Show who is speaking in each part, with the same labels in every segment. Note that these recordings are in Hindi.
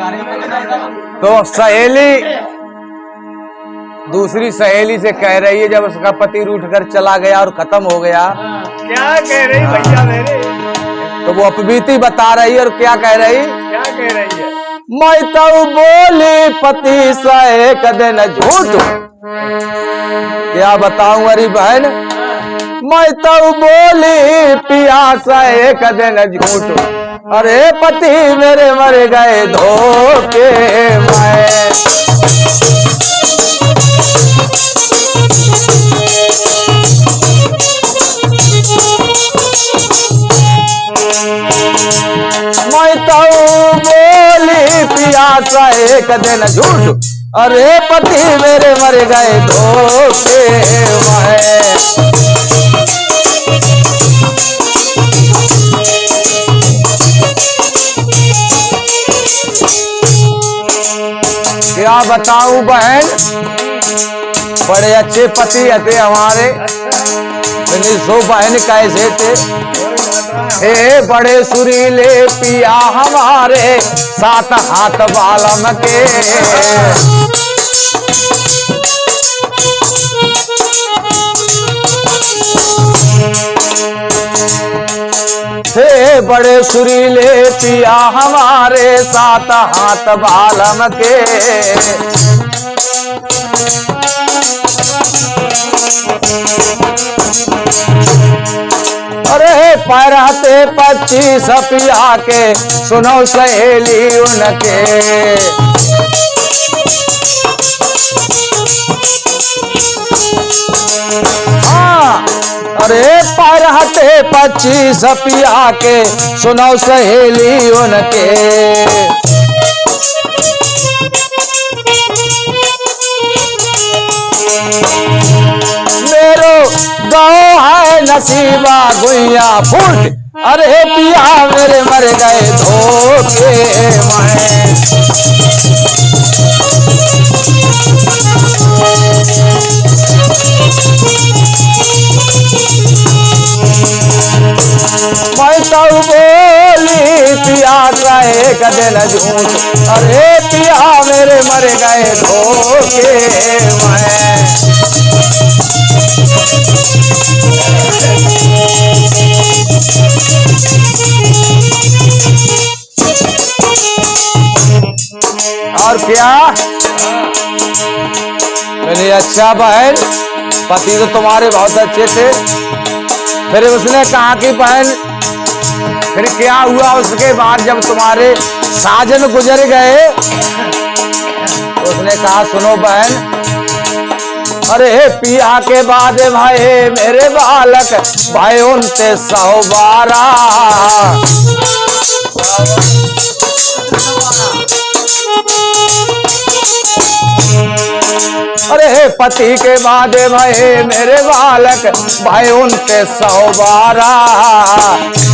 Speaker 1: तो सहेली दूसरी सहेली से कह रही है, जब उसका पति रूठ कर चला गया और खत्म हो गया,
Speaker 2: क्या कह रही भैया मेरे?
Speaker 1: तो वो अपबीती बता रही है। और क्या कह रही?
Speaker 2: क्या कह रही है?
Speaker 1: मैं तो बोली पति से कदे न झूठ, क्या बताऊं अरे बहन, मैं तो बोली पिया से कदे न झूठ, अरे पति मेरे मर गए धोखे में। मैं तो बोली पिया से कदे न झूठ, अरे पति मेरे मर गए धोखे में। क्या बताऊं बहन, बड़े अच्छे पति थे हमारे। सो बहन कैसे थे, हे बड़े सुरीले पिया हमारे, सात हाथ बालम के। हे बड़े सुरीले पिया हमारे, सात हाथ बालम के। अरे पैराते 25 पिया के, सुनो सहेली उनके। हाँ, अरे पैराते 25 पिया के, सुनो सहेली उनके। मेरो गाँव है नसीबा गुइया फूट, अरे पिया मेरे मर गए धोखे में। मैं तो बोली पिया कहे कदे न झूठ, अरे पिया मेरे मर गए धोखे में। और क्या मैंने, अच्छा बहन पति तो तुम्हारे बहुत अच्छे थे। फिर उसने कहा कि बहन फिर क्या हुआ उसके बाद जब तुम्हारे साजन गुजर गए? तो उसने कहा सुनो बहन, अरे पिया के बाद भाई मेरे बालक भाई 2912। अरे पति के बाद भाई मेरे बालक भाई 2912।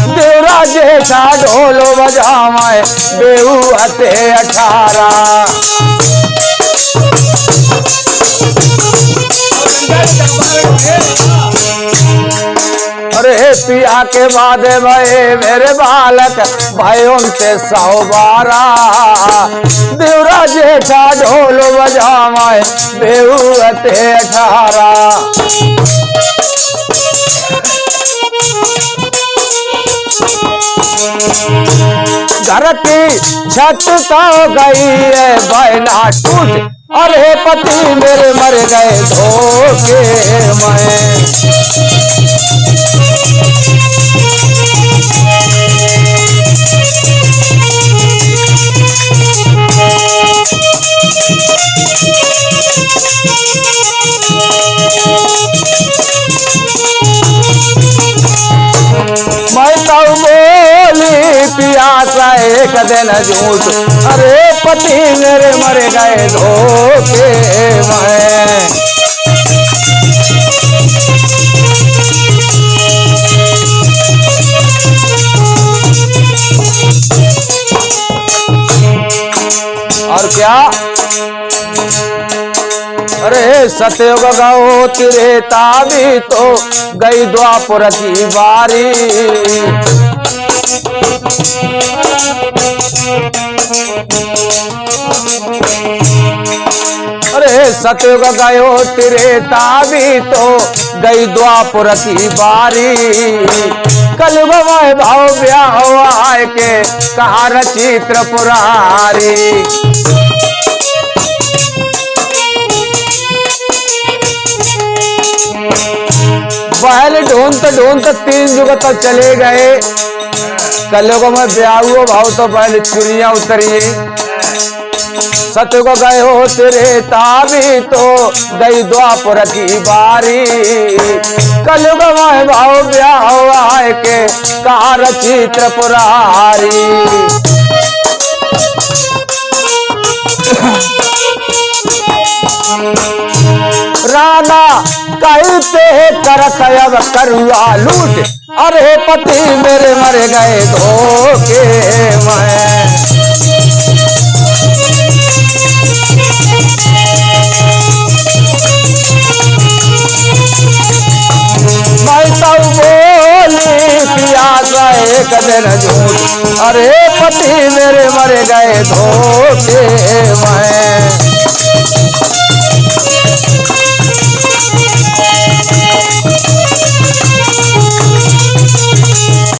Speaker 1: देवरा जेठा ढोल बजावे बेहू हते 18। अरे पिया के बाद भाई मेरे बालक भाई 2912। देवरा जेठा ढोल बजावे बेहू हते 18। घर की छत तो गई है बहना टूट, अरे पति मेरे मर गए धोखे में। मैं तो बोली पिया से कदे न झूठ, अरे पति मेरे मर गए धोखे में। और क्या, अरे सतयुग गौ त्रेता भी तो गई द्वापर की बारी। अरे सतयुग गयो त्रेता भी तो गई द्वापर की बारी, कलयुग में भाव ब्याह आए के कहा रची त्रिपुरारी। बैल ढूंढते तीन युग तक चले गए, कलयुग में ब्याह हुआ भाव तो पहले चुनिया उतरी। सतयुग गयो त्रेता भी तो गई द्वापर की बारी, कलयुग में भाव ब्याह आए के कहा रची त्रिपुरारी। राना कहते करत अब करुआ लूट, अरे पति मेरे मर गए धोखे में। मैं तो बोली पिया एक दिन झूठ, अरे पति मेरे मर गए धोखे में।